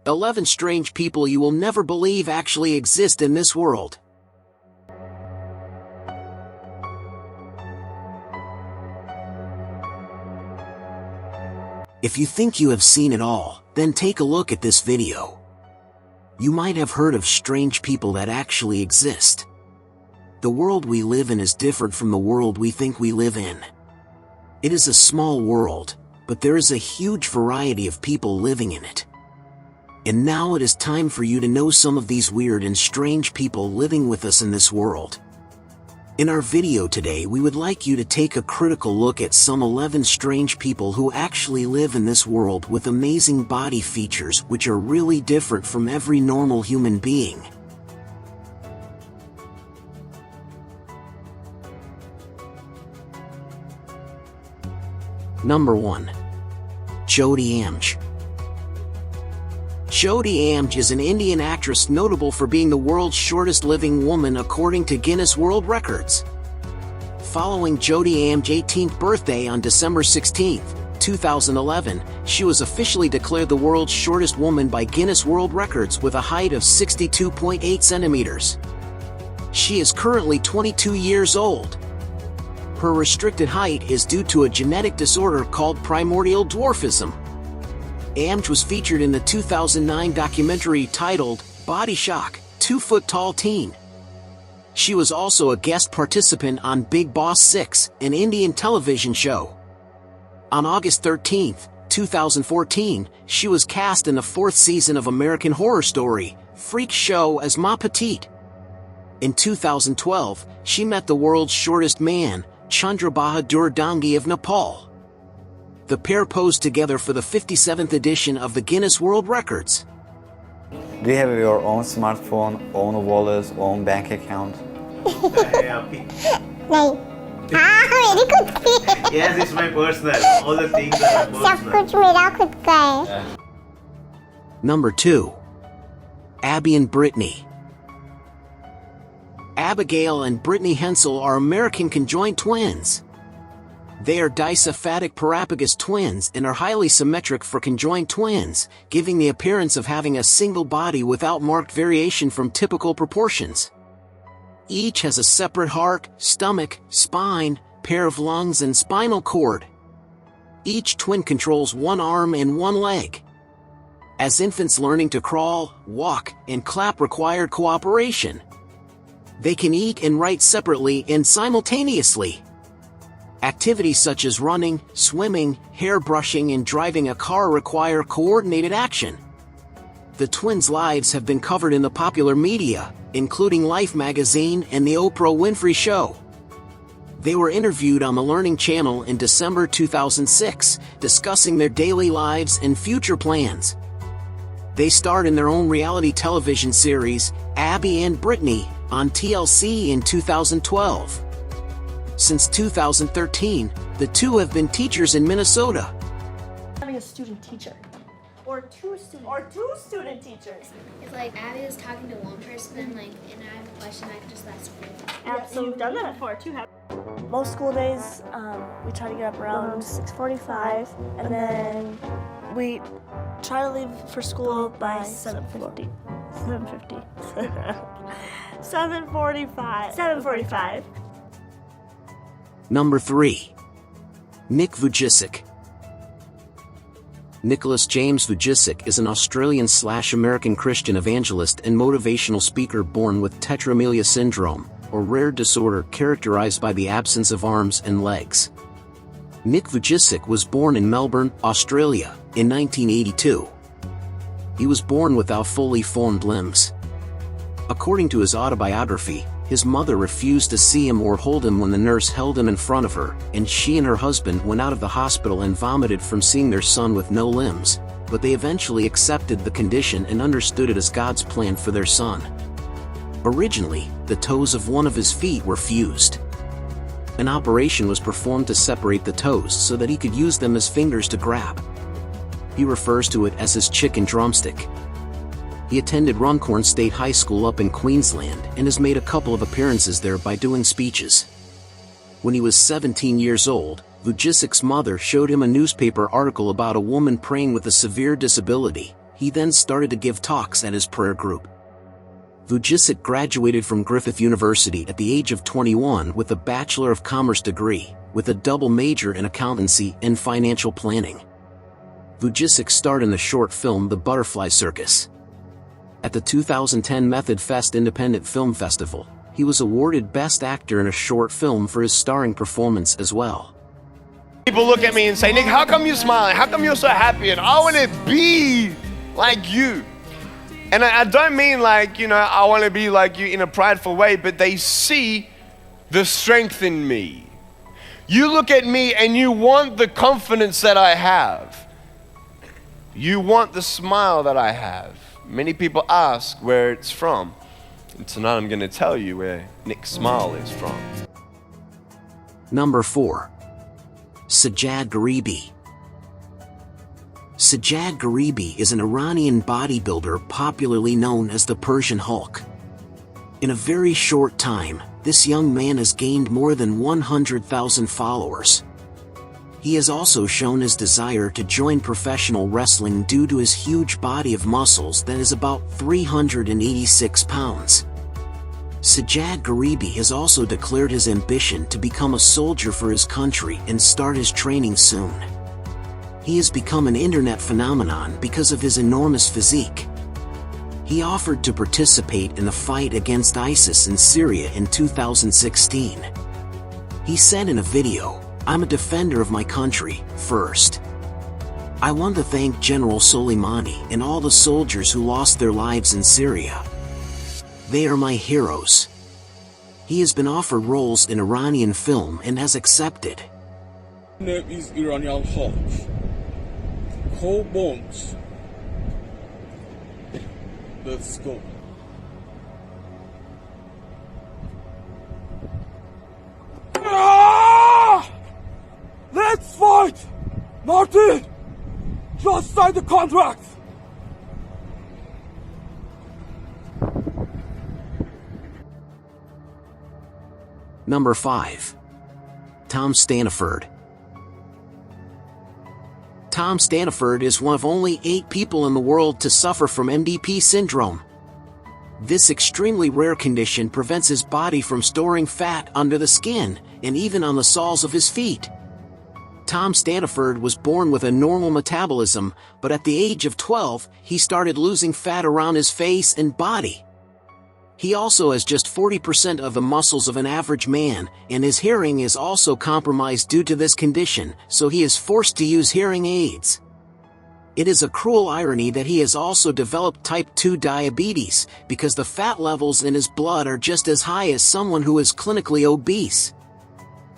11 strange people you will never believe actually exist in this world. If you think you have seen it all, then take a look at this video. You might have heard of strange people that actually exist. The world we live in is different from the world we think we live in. It is a small world, but there is a huge variety of people living in it. And now it is time for you to know some of these weird and strange people living with us in this world. In our video today, we would like you to take a critical look at some 11 strange people who actually live in this world with amazing body features which are really different from every normal human being. Number 1. Jodi Amj. Jodi Amj is an Indian actress notable for being the world's shortest living woman according to Guinness World Records. Following Jodi Amj's 18th birthday on December 16, 2011, she was officially declared the world's shortest woman by Guinness World Records with a height of 62.8 centimeters. She is currently 22 years old. Her restricted height is due to a genetic disorder called primordial dwarfism. Amj was featured in the 2009 documentary titled Body Shock, 2-foot-tall teen. She was also a guest participant on Big Boss 6, an Indian television show. On August 13, 2014, she was cast in the 4th season of American Horror Story, Freak Show as Ma Petite. In 2012, she met the world's shortest man, Chandra Bahadur Dangi of Nepal. The pair posed together for the 57th edition of the Guinness World Records. Do you have your own smartphone, own wallet, own bank account? नहीं मेरी खुद की Yes, it's my personal. All the things are my सब personal. कुछ मेरा खुद का है. Number 2. Abby and Brittany. Abigail and Brittany Hensel are American conjoined twins. They are disymphatic parapagus twins and are highly symmetric for conjoined twins, giving the appearance of having a single body without marked variation from typical proportions. Each has a separate heart, stomach, spine, pair of lungs and spinal cord. Each twin controls one arm and one leg. As infants, learning to crawl, walk, and clap required cooperation. They can eat and write separately and simultaneously. Activities such as running, swimming, hair brushing and driving a car require coordinated action. The twins' lives have been covered in the popular media, including Life magazine and the Oprah Winfrey Show. They were interviewed on the Learning Channel in December 2006, discussing their daily lives and future plans. They starred in their own reality television series, Abby and Brittany, on TLC in 2012. Since 2013, the two have been teachers in Minnesota. Having a student teacher. Or two student teachers. If like Abby is talking to one person and and I have a question, I can just ask you. Absolutely. You've done that before too, have most school days, we try to get up around 6:45, and then we try to leave for school by 7:50. 7:50. 7:45. 7:45. Number 3. Nick Vujicic. Nicholas James Vujicic is an Australian/American Christian evangelist and motivational speaker born with tetraamelia syndrome, or rare disorder characterized by the absence of arms and legs. Nick Vujicic was born in Melbourne, Australia, in 1982. He was born without fully formed limbs. According to his autobiography, his mother refused to see him or hold him when the nurse held him in front of her, and she and her husband went out of the hospital and vomited from seeing their son with no limbs, but they eventually accepted the condition and understood it as God's plan for their son. Originally, the toes of one of his feet were fused. An operation was performed to separate the toes so that he could use them as fingers to grab. He refers to it as his chicken drumstick. He attended Runcorn State High School up in Queensland and has made a couple of appearances there by doing speeches. When he was 17 years old, Vujicic's mother showed him a newspaper article about a woman praying with a severe disability. He then started to give talks at his prayer group. Vujicic graduated from Griffith University at the age of 21 with a Bachelor of Commerce degree, with a double major in accountancy and financial planning. Vujicic starred in the short film The Butterfly Circus. At the 2010 Method Fest Independent Film Festival, he was awarded Best Actor in a Short Film for his starring performance as well. People look at me and say, Nick, how come you're smiling? How come you're so happy? And I want to be like you. And I don't mean like, I want to be like you in a prideful way, but they see the strength in me. You look at me and you want the confidence that I have. You want the smile that I have. Many people ask where it's from. And tonight I'm going to tell you where Nick's smile is from. Number 4. Sajjad Garibi. Sajjad Garibi is an Iranian bodybuilder popularly known as the Persian Hulk. In a very short time, this young man has gained more than 100,000 followers. He has also shown his desire to join professional wrestling due to his huge body of muscles that is about 386 pounds. Sajjad Garibi has also declared his ambition to become a soldier for his country and start his training soon. He has become an internet phenomenon because of his enormous physique. He offered to participate in the fight against ISIS in Syria in 2016. He said in a video, "I'm a defender of my country, first. I want to thank General Soleimani and all the soldiers who lost their lives in Syria. They are my heroes." He has been offered roles in Iranian film and has accepted. My name is Iranian Hulk. Cold bones. Let's go. Let's fight! Martin! Just sign the contract! Number 5. Tom Staniford. Tom Staniford is one of only 8 people in the world to suffer from MDP syndrome. This extremely rare condition prevents his body from storing fat under the skin and even on the soles of his feet. Tom Staniford was born with a normal metabolism, but at the age of 12, he started losing fat around his face and body. He also has just 40% of the muscles of an average man, and his hearing is also compromised due to this condition, so he is forced to use hearing aids. It is a cruel irony that he has also developed type 2 diabetes, because the fat levels in his blood are just as high as someone who is clinically obese.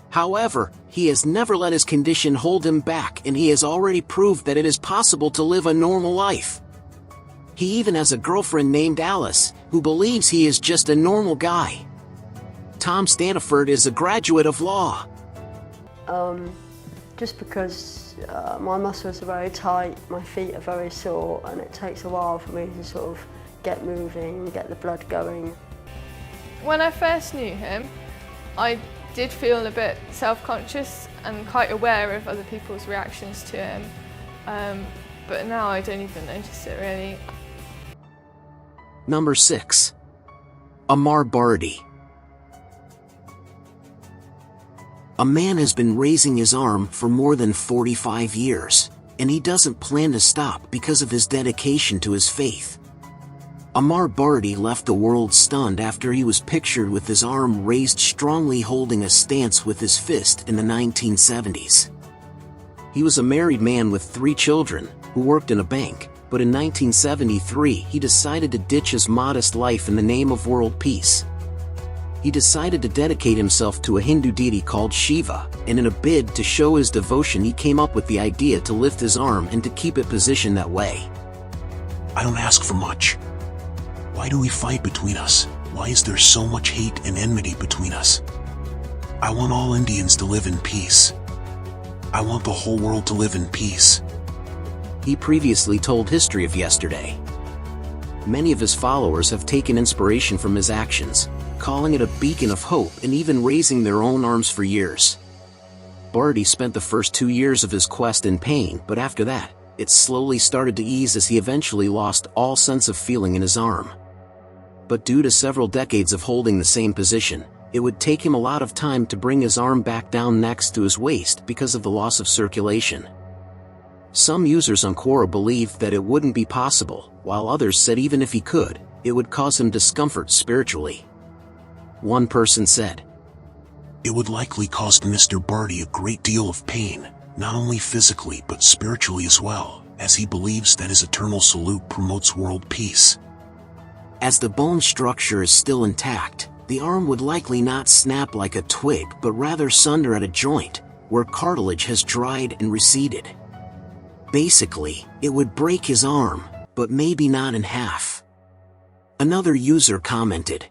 However, he has never let his condition hold him back, and he has already proved that it is possible to live a normal life. He even has a girlfriend named Alice, who believes he is just a normal guy. Tom Staniford is a graduate of law. Just because my muscles are very tight, my feet are very sore, and it takes a while for me to sort of get moving, get the blood going. When I first knew him, I did feel a bit self-conscious and quite aware of other people's reactions to him, but now I don't even notice it really. Number 6. Amar Bardi. A man has been raising his arm for more than 45 years, and he doesn't plan to stop because of his dedication to his faith. Amar Bardi left the world stunned after he was pictured with his arm raised strongly holding a stance with his fist in the 1970s. He was a married man with 3 children, who worked in a bank, but in 1973 he decided to ditch his modest life in the name of world peace. He decided to dedicate himself to a Hindu deity called Shiva, and in a bid to show his devotion he came up with the idea to lift his arm and to keep it positioned that way. I don't ask for much. Why do we fight between us? Why is there so much hate and enmity between us? I want all Indians to live in peace. I want the whole world to live in peace. He previously told History of Yesterday. Many of his followers have taken inspiration from his actions, calling it a beacon of hope and even raising their own arms for years. Bardi spent the first 2 years of his quest in pain, but after that, it slowly started to ease as he eventually lost all sense of feeling in his arm. But due to several decades of holding the same position, it would take him a lot of time to bring his arm back down next to his waist because of the loss of circulation. Some users on Quora believed that it wouldn't be possible, while others said even if he could, it would cause him discomfort spiritually. One person said, "It would likely cause Mr. Barty a great deal of pain, not only physically but spiritually as well, as he believes that his eternal salute promotes world peace." As the bone structure is still intact, the arm would likely not snap like a twig but rather sunder at a joint, where cartilage has dried and receded. Basically, it would break his arm, but maybe not in half. Another user commented,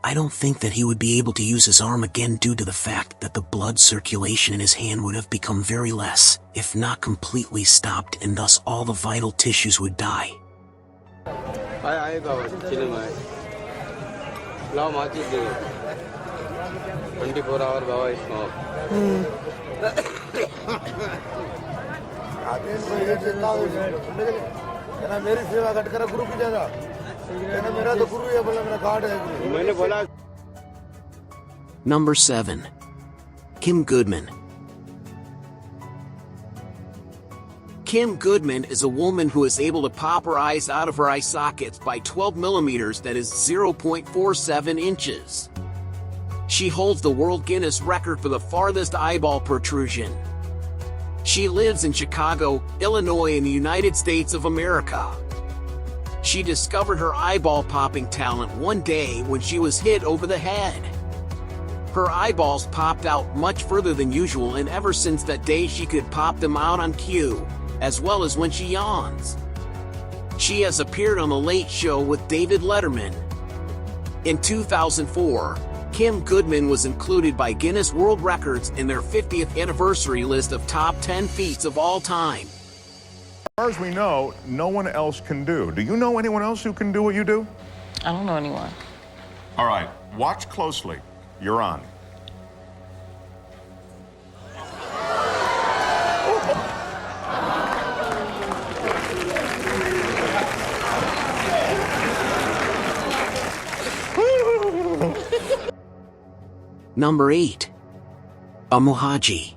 "I don't think that he would be able to use his arm again due to the fact that the blood circulation in his hand would have become very less, if not completely stopped, and thus all the vital tissues would die." Number 7. Kim Goodman. Kim Goodman is a woman who is able to pop her eyes out of her eye sockets by 12 millimeters, that is 0.47 inches. She holds the World Guinness record for the farthest eyeball protrusion. She lives in Chicago, Illinois in the United States of America. She discovered her eyeball popping talent one day when she was hit over the head. Her eyeballs popped out much further than usual, and ever since that day she could pop them out on cue, as well as when she yawns. She has appeared on The Late Show with David Letterman. In 2004, Kim Goodman was included by Guinness World Records in their 50th anniversary list of top 10 feats of all time. As far as we know, no one else can do. Do you know anyone else who can do what you do? I don't know anyone. All right, watch closely. You're on. Number 8. A Mohaji.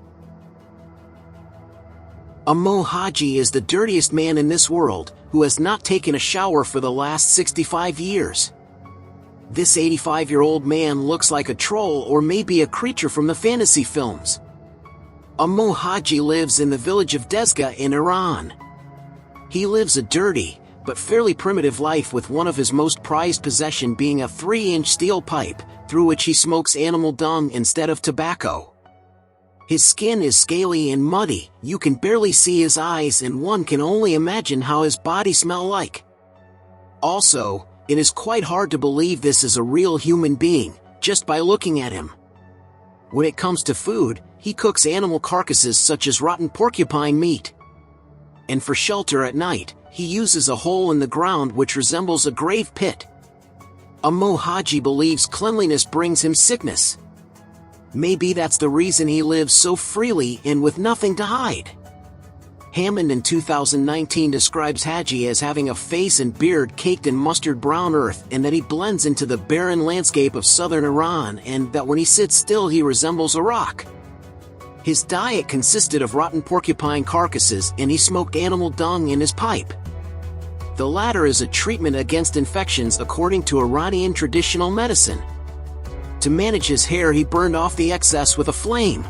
A Mohaji is the dirtiest man in this world, who has not taken a shower for the last 65 years. This 85-year-old man looks like a troll or maybe a creature from the fantasy films. A Mohaji lives in the village of Dezga in Iran. He lives a dirty, but fairly primitive life, with one of his most prized possessions being a 3-inch steel pipe, through which he smokes animal dung instead of tobacco. His skin is scaly and muddy, you can barely see his eyes, and one can only imagine how his body smells like. Also, it is quite hard to believe this is a real human being, just by looking at him. When it comes to food, he cooks animal carcasses such as rotten porcupine meat. And for shelter at night, he uses a hole in the ground which resembles a grave pit. A Mohaji believes cleanliness brings him sickness. Maybe that's the reason he lives so freely and with nothing to hide. Hammond in 2019 describes Haji as having a face and beard caked in mustard brown earth, and that he blends into the barren landscape of southern Iran, and that when he sits still he resembles a rock. His diet consisted of rotten porcupine carcasses, and he smoked animal dung in his pipe. The latter is a treatment against infections according to Iranian traditional medicine. To manage his hair, he burned off the excess with a flame.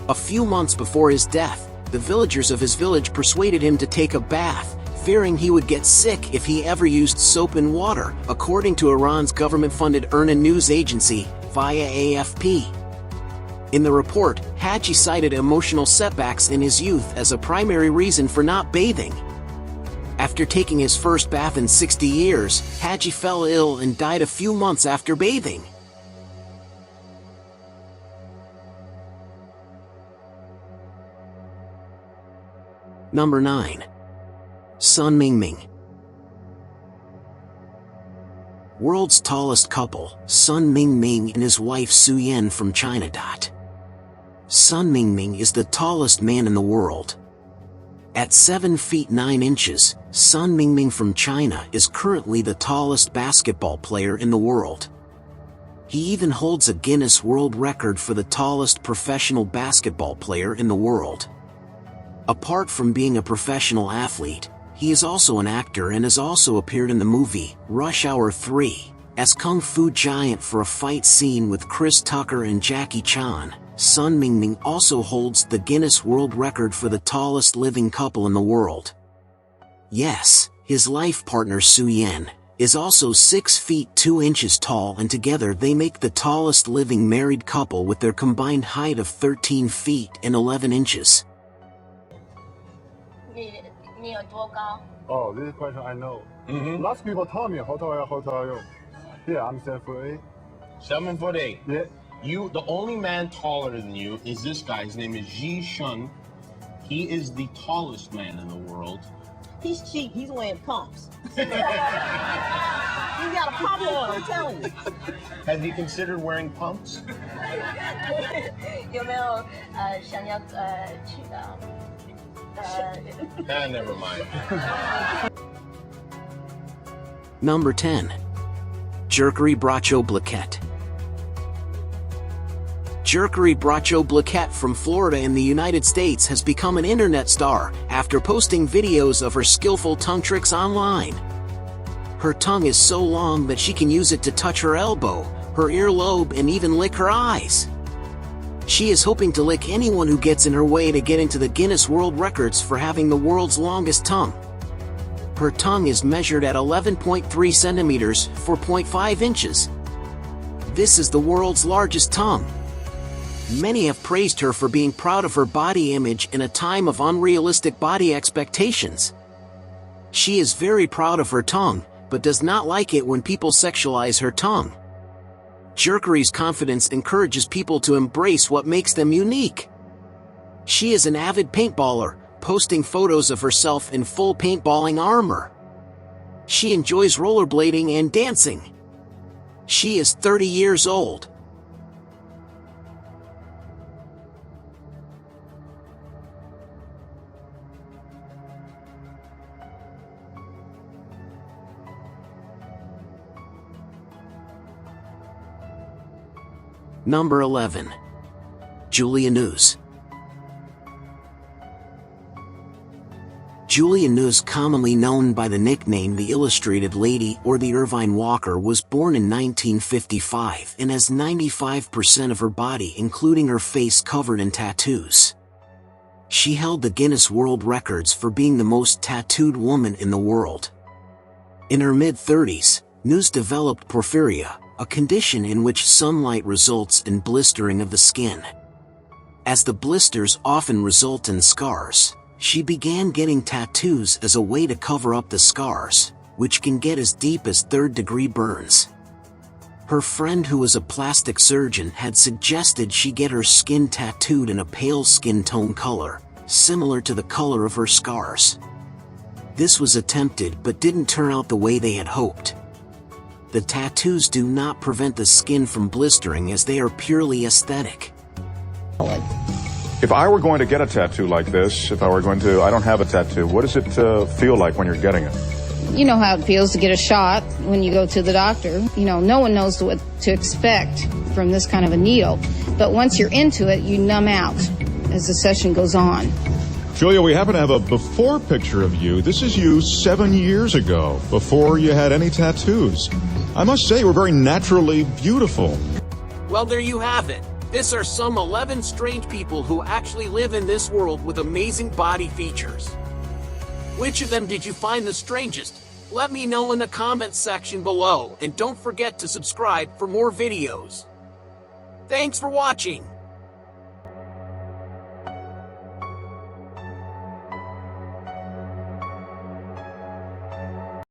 A few months before his death, the villagers of his village persuaded him to take a bath, fearing he would get sick if he ever used soap and water, according to Iran's government-funded IRNA news agency, via AFP. In the report, Haji cited emotional setbacks in his youth as a primary reason for not bathing. After taking his first bath in 60 years, Haji fell ill and died a few months after bathing. Number 9. Sun Mingming. World's tallest couple, Sun Mingming and his wife Su Yan from China. Sun Mingming is the tallest man in the world. At 7 feet 9 inches, Sun Mingming from China is currently the tallest basketball player in the world. He even holds a Guinness World Record for the tallest professional basketball player in the world. Apart from being a professional athlete, he is also an actor and has also appeared in the movie Rush Hour 3 as Kung Fu Giant for a fight scene with Chris Tucker and Jackie Chan. Sun Mingming also holds the Guinness World Record for the tallest living couple in the world. Yes, his life partner Su Yan is also 6 feet 2 inches tall, and together they make the tallest living married couple with their combined height of 13 feet and 11 inches. Oh, this is a question I know. Lots of people tell me how tall are you? Yeah, I'm 7'8". 7'8". Yeah. You, the only man taller than you is this guy. His name is Ji Shun. He is the tallest man in the world. He's cheap. He's wearing pumps. He's got a pump on, I'm telling you. Has he considered wearing pumps? 有没有想要去never mind. Number 10. Jerkery Bracho Blaquette. Jerkery Bracho Blaquette from Florida in the United States has become an internet star after posting videos of her skillful tongue tricks online. Her tongue is so long that she can use it to touch her elbow, her earlobe, and even lick her eyes. She is hoping to lick anyone who gets in her way to get into the Guinness World Records for having the world's longest tongue. Her tongue is measured at 11.3 centimeters, 4.5 inches. This is the world's largest tongue. Many have praised her for being proud of her body image in a time of unrealistic body expectations. She is very proud of her tongue, but does not like it when people sexualize her tongue. Jerkery's confidence encourages people to embrace what makes them unique. She is an avid paintballer, posting photos of herself in full paintballing armor. She enjoys rollerblading and dancing. She is 30 years old. Number 11. Julia News. Julia News, commonly known by the nickname the Illustrated Lady or the Irvine Walker, was born in 1955 and has 95% of her body, including her face, covered in tattoos. She held the Guinness World Records for being the most tattooed woman in the world. In her mid-30s, News developed porphyria, a condition in which sunlight results in blistering of the skin. As the blisters often result in scars, she began getting tattoos as a way to cover up the scars, which can get as deep as third-degree burns. Her friend, who was a plastic surgeon, had suggested she get her skin tattooed in a pale skin tone color, similar to the color of her scars. This was attempted but didn't turn out the way they had hoped. The tattoos do not prevent the skin from blistering, as they are purely aesthetic. If I were going to get a tattoo like this, I don't have a tattoo, what does it feel like when you're getting it? You know how it feels to get a shot when you go to the doctor. You know, no one knows what to expect from this kind of a needle. But once you're into it, you numb out as the session goes on. Julia, we happen to have a before picture of you. This is you 7 years ago, before you had any tattoos. I must say, you were very naturally beautiful. Well, there you have it. These are some 11 strange people who actually live in this world with amazing body features. Which of them did you find the strangest? Let me know in the comments section below, and don't forget to subscribe for more videos. Thanks for watching.